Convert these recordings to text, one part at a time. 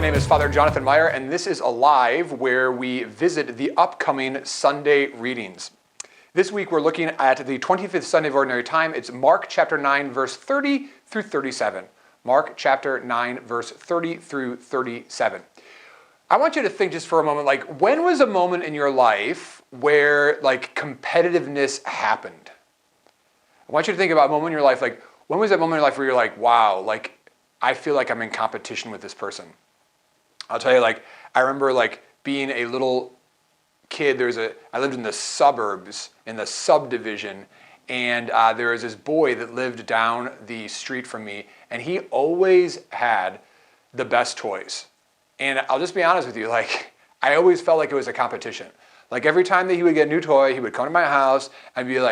My name is Father Jonathan Meyer, and this is Alive, where we visit the upcoming Sunday readings. This week we're looking at the 25th Sunday of Ordinary Time. It's Mark chapter 9, verse 30 through 37. Mark chapter 9, verse 30 through 37. I want you to think just for a moment, when was a moment in your life where competitiveness happened? I want you to think about a moment in your life, when was that moment in your life where you're like, wow, I feel like I'm in competition with this person? I'll tell you, I remember being a little kid. I lived in the suburbs, in the subdivision, and there was this boy that lived down the street from me, and he always had the best toys. And I'll just be honest with you, I always felt like it was a competition. Every time that he would get a new toy, he would come to my house, and be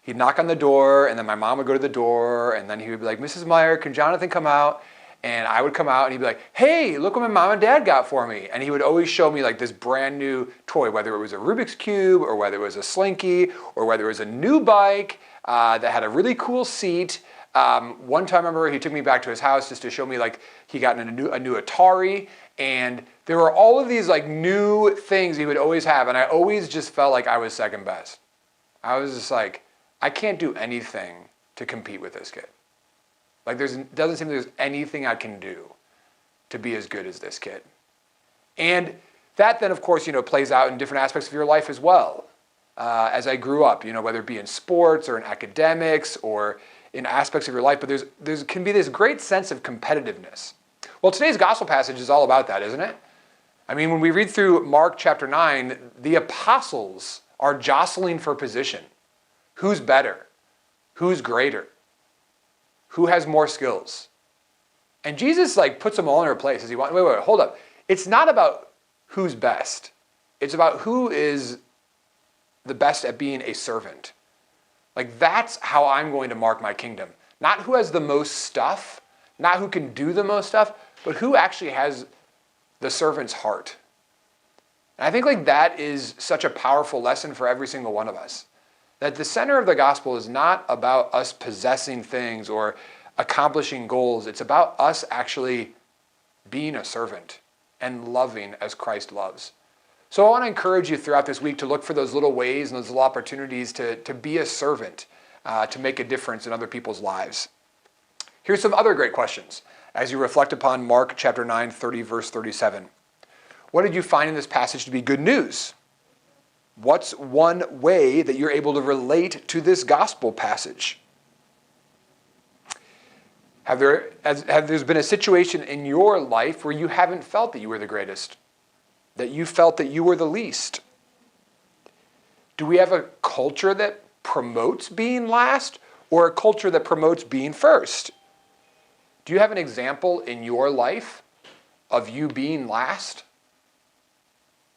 he'd knock on the door, and then my mom would go to the door, and then he would be like, Mrs. Meyer, can Jonathan come out? And I would come out, and he'd be like, hey, look what my mom and dad got for me. And he would always show me this brand new toy, whether it was a Rubik's Cube, or whether it was a Slinky, or whether it was a new bike that had a really cool seat. One time I remember he took me back to his house just to show me he got a new Atari, and there were all of these new things he would always have, and I always just felt like I was second best. I was just I can't do anything to compete with this kid. Doesn't seem there's anything I can do to be as good as this kid. And that then, of course, plays out in different aspects of your life as well. As I grew up, whether it be in sports or in academics or in aspects of your life, but there can be this great sense of competitiveness. Well, today's gospel passage is all about that, isn't it? I mean, when we read through Mark chapter 9, the apostles are jostling for position. Who's better? Who's greater? Who has more skills? And Jesus puts them all in their place. Wait, hold up. It's not about who's best. It's about who is the best at being a servant. That's how I'm going to mark my kingdom. Not who has the most stuff, not who can do the most stuff, but who actually has the servant's heart. And I think that is such a powerful lesson for every single one of us. That the center of the gospel is not about us possessing things or accomplishing goals. It's about us actually being a servant and loving as Christ loves. So I want to encourage you throughout this week to look for those little ways and those little opportunities to be a servant, to make a difference in other people's lives. Here's some other great questions as you reflect upon Mark chapter 9, 30, verse 37. What did you find in this passage to be good news? What's one way that you're able to relate to this gospel passage? Have there been a situation in your life where you haven't felt that you were the greatest? That you felt that you were the least? Do we have a culture that promotes being last or a culture that promotes being first? Do you have an example in your life of you being last,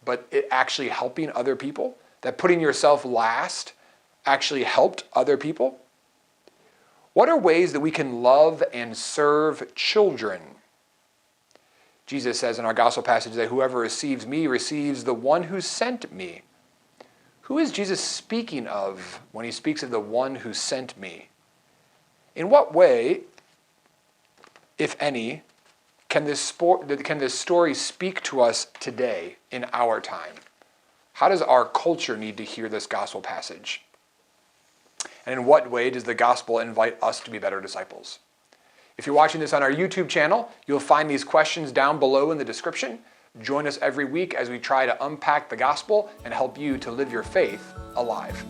but it actually helping other people? That putting yourself last actually helped other people? What are ways that we can love and serve children? Jesus says in our gospel passage that whoever receives me receives the one who sent me. Who is Jesus speaking of when he speaks of the one who sent me? In what way, if any, can this story speak to us today in our time? How does our culture need to hear this gospel passage? And in what way does the gospel invite us to be better disciples? If you're watching this on our YouTube channel, you'll find these questions down below in the description. Join us every week as we try to unpack the gospel and help you to live your faith alive.